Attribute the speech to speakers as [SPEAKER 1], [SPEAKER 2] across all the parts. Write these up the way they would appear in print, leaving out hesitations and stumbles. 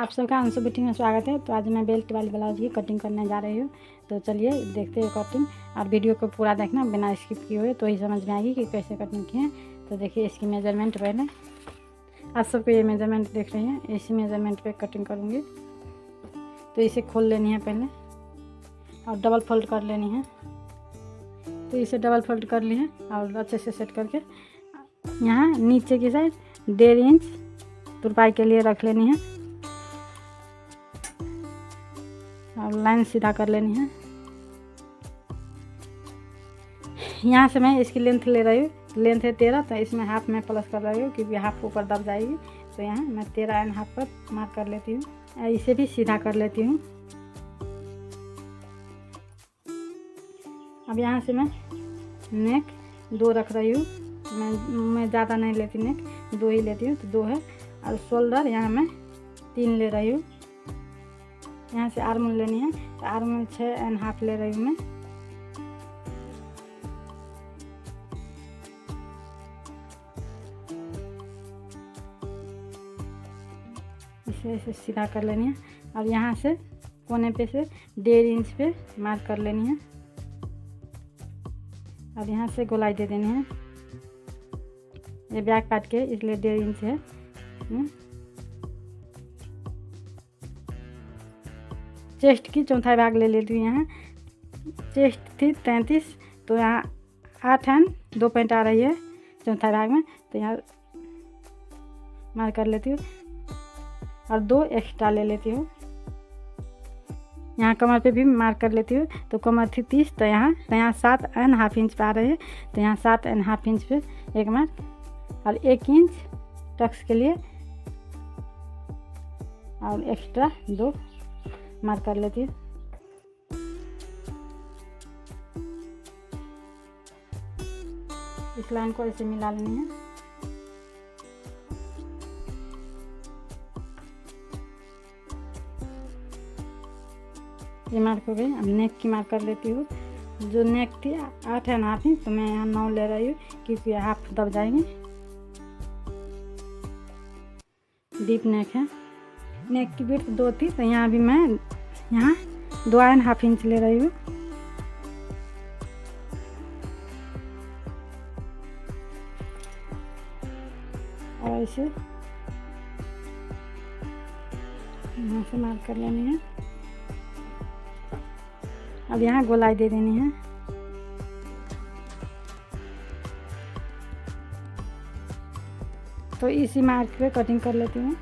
[SPEAKER 1] आप सबका अंशु बुटीक में स्वागत है। तो आज मैं बेल्ट वाली ब्लाउज की कटिंग करने जा रही हूँ। तो चलिए देखते हैं कटिंग, और वीडियो को पूरा देखना बिना स्किप किए हुए, तो ही समझ में आएगी कि कैसे कटिंग की है। तो देखिए इसकी मेजरमेंट पहले आप सबको ये मेजरमेंट देख रहे हैं, इसी मेजरमेंट पे कटिंग करूँगी। तो इसे खोल लेनी है पहले और डबल फोल्ड कर लेनी है। तो इसे डबल फोल्ड कर ली है और अच्छे से सेट करके यहाँ नीचे की साइड 1.5 इंच तुरपाई के लिए रख लेनी है और लाइन सीधा कर लेनी है। यहाँ से मैं इसकी लेंथ ले रही हूँ, लेंथ है 13, तो इसमें हाफ में प्लस कर रही हूँ क्योंकि हाफ ऊपर दब जाएगी। तो यहाँ मैं 13.5 पर मार्क कर लेती हूँ। इसे भी सीधा कर लेती हूँ। अब यहाँ से मैं नेक 2 रख रही हूँ। मैं ज़्यादा नहीं लेती, नेक 2 ही लेती हूँ, तो 2 है। और शोल्डर यहाँ मैं 3 ले रही हूँ। यहाँ से आर्म लेनी है, तो आर्म 6.5 ले रही हूँ मैं। इसे ऐसे सीधा कर लेनी है और यहाँ से कोने पे से 1.5 इंच पे मार्क कर लेनी है और यहाँ से गोलाई दे देनी है। ये बैक पार्ट के इसलिए 1.5 इंच है। चेस्ट की चौथाई भाग ले लेती हूँ। यहाँ चेस्ट थी 33, तो यहाँ 8 एंड 2 पॉइंट आ रही है चौथाई भाग में, तो यहाँ मार्क कर लेती हूँ और 2 एक्स्ट्रा ले लेती हूँ। यहाँ कमर पे भी मार्क कर लेती हूँ। तो कमर थी 30, तो यहाँ 7.5 इंच पे आ रही है, तो यहाँ 7.5 इंच पे एक मार्क और 1 इंच टक्स के लिए और एक्स्ट्रा 2 मार्क कर लेती हूँ। इस लाइन को ऐसे मिला लेनी है। ये मार्क हो गई। अब नेक की मार्क कर लेती हूँ। जो नेक थी 8.5 इंच, तो मैं यहाँ 9 ले रही हूँ क्योंकि हाफ दब जाएंगे। डीप नेक है। नेक की विड्थ 2 थी, तो यहाँ भी मैं 2.5 इंच ले रही हूँ। और इसे यहाँ से मार्क कर लेनी है। अब यहाँ गोलाई दे देनी है। तो इसी मार्क पे कटिंग कर लेती हूँ।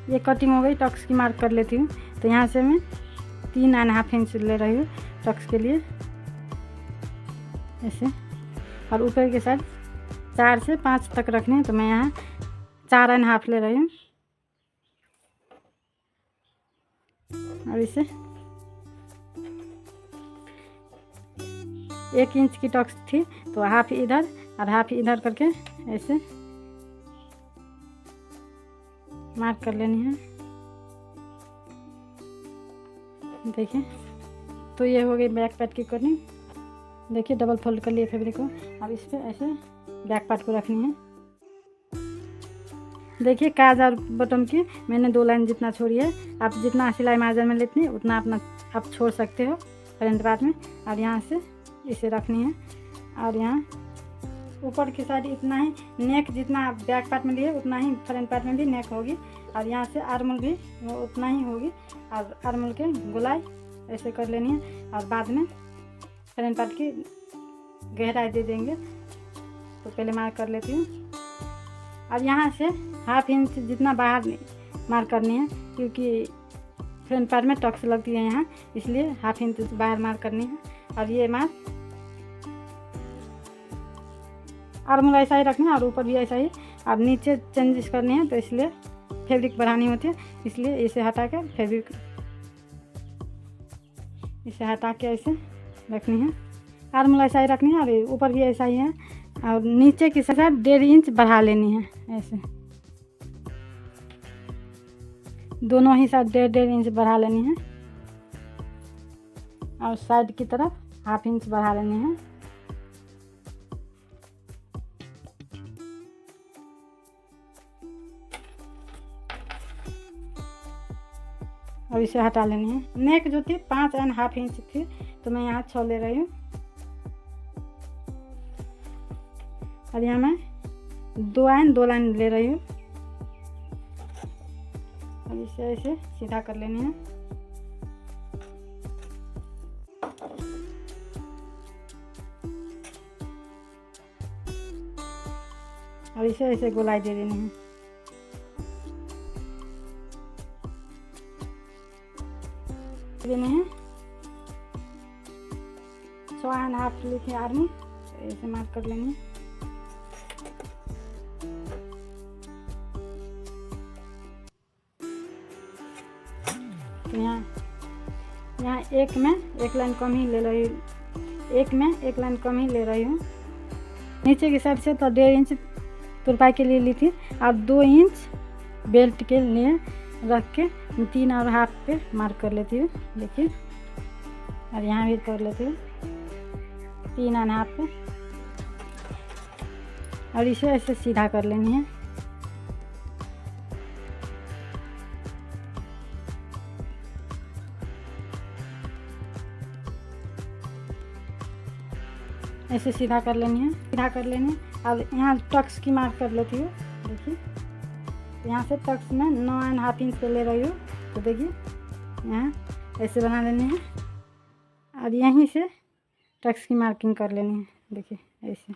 [SPEAKER 1] ये कटिंग हो गई। टक्स की मार्क कर लेती हूँ। तो यहाँ से मैं 3.5 इंच ले रही हूँ टक्स के लिए ऐसे, और ऊपर के साइड 4 से 5 तक रखनी है, तो मैं यहाँ 4.5 ले रही हूँ। और इसे 1 इंच की टक्स थी, तो हाफ इधर और हाफ इधर करके ऐसे मार्क कर लेनी है। देखिए, तो ये हो गई बैक पार्ट की कटिंग। देखिए डबल फोल्ड कर लिए फैब्रिक को। अब इस पर ऐसे बैक पार्ट को रखनी है। देखिए काज और बटन की मैंने 2 लाइन जितना छोड़ी है। आप जितना सिलाई मार्जिन में लेती हैं उतना अपना आप छोड़ सकते हो फ्रंट पार्ट में। और यहाँ से इसे रखनी है और यहाँ ऊपर की साइड इतना ही नेक जितना आप बैक पार्ट में लिए उतना ही फ्रंट पार्ट में भी नेक होगी। और यहाँ से आर्मल भी उतना ही होगी और आर्मल के गोलाई ऐसे कर लेनी है। और बाद में फ्रंट पार्ट की गहराई दे देंगे। तो पहले मार्क कर लेती हूँ। और यहाँ से 1/2 इंच जितना बाहर मार्क करनी है क्योंकि फ्रंट पार्ट में टक्स लगती है यहाँ, इसलिए 1/2 इंच बाहर मार्क करनी है। और ये मार्क आर्मल ऐसा ही रखना है और ऊपर भी ऐसा ही। अब नीचे चेंजेस करनी है, तो इसलिए फैब्रिक बढ़ानी होती है, इसलिए इसे हटा कर फैब्रिक इसे हटा के ऐसे रखनी है। आर्मल ऐसा ही रखनी है और ऊपर भी ऐसा ही है। और नीचे की साइड 1.5 इंच बढ़ा लेनी है ऐसे, दोनों ही साइड 1.5 इंच बढ़ा लेनी है। और साइड की तरफ 1/2 इंच बढ़ा लेनी है। और इसे हटा लेनी है। नेक जो थी 5.5 इंच थी, तो मैं यहाँ 6 ले रही हूँ। और यहाँ मैं 2 लाइन ले रही हूँ। और इसे ऐसे सीधा कर लेनी है। और इसे ऐसे गोलाई दे देनी है। देने हैं 6.5 ली थी आर्मी, तो ऐसे मार्क कर लेनी है। तो यहाँ एक में 1 लाइन कम ही ले रही हूँ, 1 में 1 लाइन कम ही ले रही हूँ। नीचे की साइड से तो 1.5 इंच तुरपाई के लिए ली थी, और 2 इंच बेल्ट के लिए रख के 3.5 पे मार्क कर लेती हूँ। देखिए, और यहाँ भी कर लेती हूँ 3.5 पे। और इसे ऐसे सीधा कर लेनी है। ऐसे सीधा कर लेनी है, सीधा कर लेनी है। अब यहाँ टक्स की मार्क कर लेती हूँ। देखिए, यहाँ से टक्स में 9.5 इंच पे ले रही हूँ। तो देखिए, यहाँ ऐसे बना लेनी है, और यहीं से टक्स की मार्किंग कर लेनी है। देखिए ऐसे,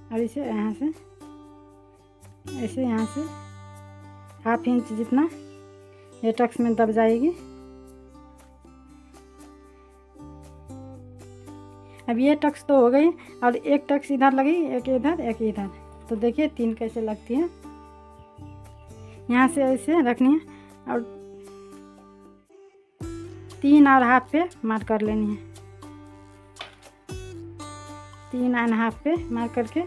[SPEAKER 1] और इसे यहाँ से ऐसे, यहाँ से 1/2 इंच जितना ये टक्स में दब जाएगी। अब ये टक्स तो हो गई, और एक टक्स इधर लगी, एक इधर एक इधर। तो देखिए 3 कैसे लगती है। यहाँ से ऐसे रखनी है, और 3.5 पे मार्क कर लेनी है। 3.5 पे मार्क करके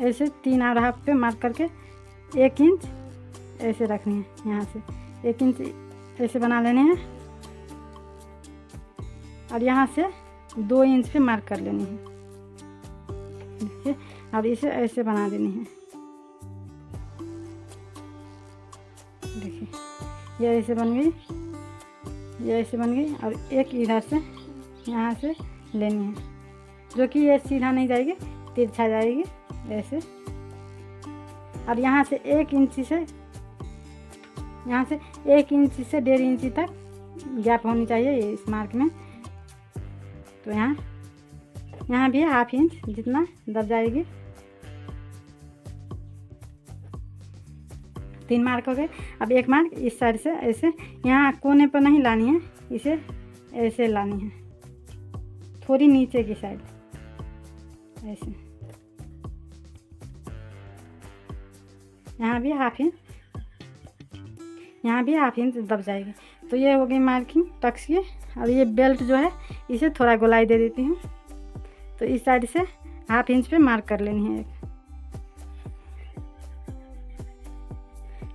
[SPEAKER 1] ऐसे 3.5 पे मार्क करके 1 इंच ऐसे रखनी है। यहाँ से 1 इंच ऐसे बना लेने हैं, और यहाँ से 2 इंच पे मार्क कर लेनी है। देखिए, और इसे ऐसे बना देनी है। देखिए, ये ऐसे बन गई, ये ऐसे बन गई। और एक इधर से यहाँ से लेनी है, जो कि ये सीधा नहीं जाएगी, तिरछा जाएगी ऐसे। और यहाँ से 1 इंच से, यहाँ से 1 इंच से 1.5 इंच तक गैप होनी चाहिए इस मार्क में। तो यहाँ भी 1/2 इंच जितना दब जाएगी। 3 मार्क हो गए। अब 1 मार्क इस साइड से ऐसे, यहाँ कोने पर नहीं लानी है, इसे ऐसे लानी है, थोड़ी नीचे की साइड ऐसे। यहाँ भी 1/2 इंच, यहाँ भी 1/2 इंच दब जाएगी। तो ये हो गई मार्किंग टक्स की। और ये बेल्ट जो है, इसे थोड़ा गोलाई दे देती हूँ। तो इस साइड से 1/2 इंच पे मार्क कर लेनी है।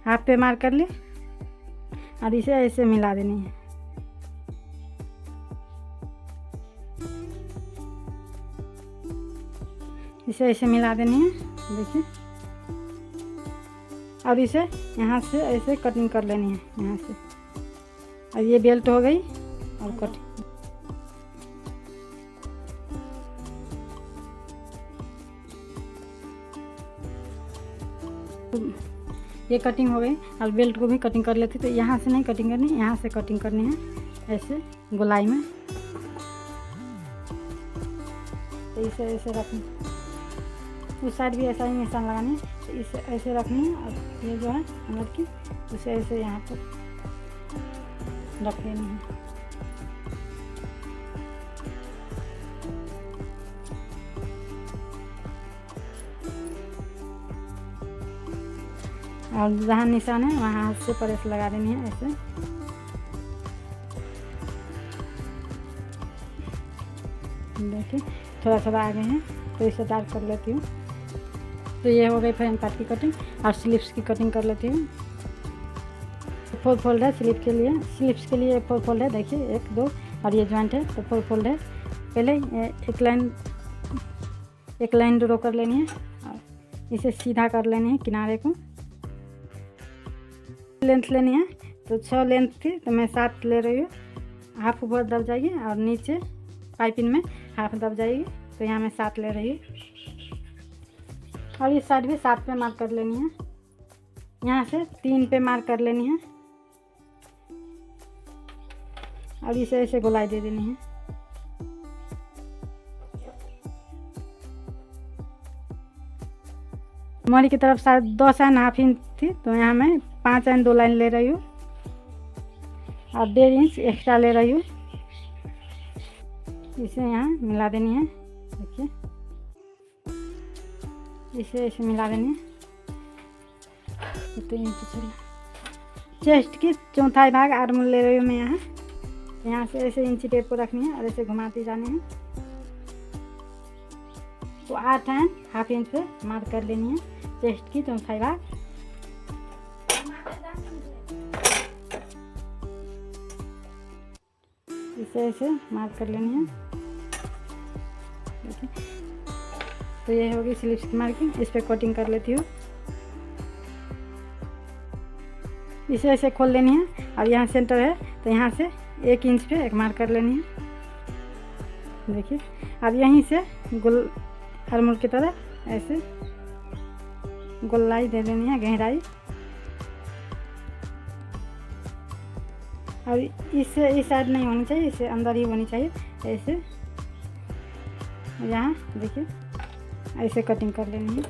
[SPEAKER 1] 1/2 पे मार्क कर ली, और इसे ऐसे मिला देनी है। इसे ऐसे मिला देनी है। देखिए, और इसे यहाँ से ऐसे कटिंग कर लेनी है, यहाँ से। और ये बेल्ट हो गई, और कटिंग। ये कटिंग हो गई, और बेल्ट को भी कटिंग कर लेती। तो यहाँ से नहीं कटिंग करनी, यहाँ से कटिंग करनी है, ऐसे गोलाई में। तो इसे ऐसे रखनी, उस साइड भी ऐसा ही निशान लगानी है। तो इसे ऐसे रखनी है, और ये जो है अंदर की, उसे ऐसे यहाँ पर रख लेनी है। और जहाँ निशान है वहाँ हाथ से प्रेस लगा देनी है ऐसे। देखिए, थोड़ा थोड़ा आगे हैं, तो इसे डार्क कर लेती हूँ। तो ये हो गई फ्रंट पार्ट की कटिंग। और स्लीव्स की कटिंग कर लेती हूँ। 4 फोल्ड है स्लीव के लिए, स्लीव्स के लिए 4 फोल्ड है। देखिए, 1 2, और ये जॉइंट है, तो 4 फोल्ड है। पहले एक लाइन ड्रॉ कर लेनी है, और इसे सीधा कर लेनी है किनारे को। लेंथ लेनी है, तो 6 लेंथ थी तो मैं 7 ले रही हूँ। हाफ ऊपर दब जाएगी और नीचे पाइपिंग में हाफ दब जाएगी, तो यहाँ मैं 7 ले रही हूँ। और इस साइड भी 7 पे मार्क कर लेनी है, यहाँ से 3 पे मार्क कर लेनी है और इसे ऐसे गोलाई दे देनी है। मोरी की तरफ 10.5 इंच थी, तो यहाँ मैं 5 एंड 2 लाइन ले रही हूँ और 1.5 इंच एक्स्ट्रा ले रही हूँ। इसे यहाँ मिला देनी है, देखिए इसे ऐसे मिला देनी है। चेस्ट की चौथाई भाग आर्म ले रही हूँ मैं यहाँ से ऐसे इंची टेप को रखनी है और ऐसे घुमाती जानी है। तो 8.5 इंच पे मार्क कर लेनी है चेस्ट की चौथाई भाग। इसे ऐसे मार्क कर लेनी है, देखिए। तो ये होगी स्लीव्स की मार्किंग। इस पे कटिंग कर लेती हूँ। इसे ऐसे खोल लेनी है और यहाँ सेंटर है, तो यहाँ से 1 इंच पे एक मार्क कर लेनी है, देखिए। अब यहीं से गोल आर्मोल की तरह ऐसे गोलाई दे देनी है, गहराई। और इससे इस साइड नहीं होनी चाहिए, इससे अंदर ही होनी चाहिए। ऐसे यहाँ देखिए ऐसे कटिंग कर लेनी है।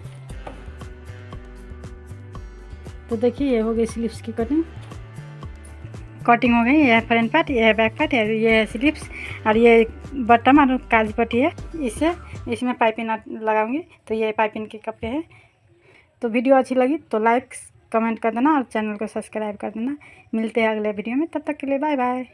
[SPEAKER 1] तो देखिए ये हो गई स्लीव्स की कटिंग हो गई। यह है फ्रंट पार्ट, यह है बैक पार्ट, ये है स्लीव्स और ये बटन और काज पट्टी है। इसमें पाइपिंग लगाऊंगी, तो ये पाइपिंग के कपड़े हैं। तो वीडियो अच्छी लगी तो लाइक कमेंट कर देना और चैनल को सब्सक्राइब कर देना। मिलते हैं अगले वीडियो में, तब तक के लिए बाय बाय।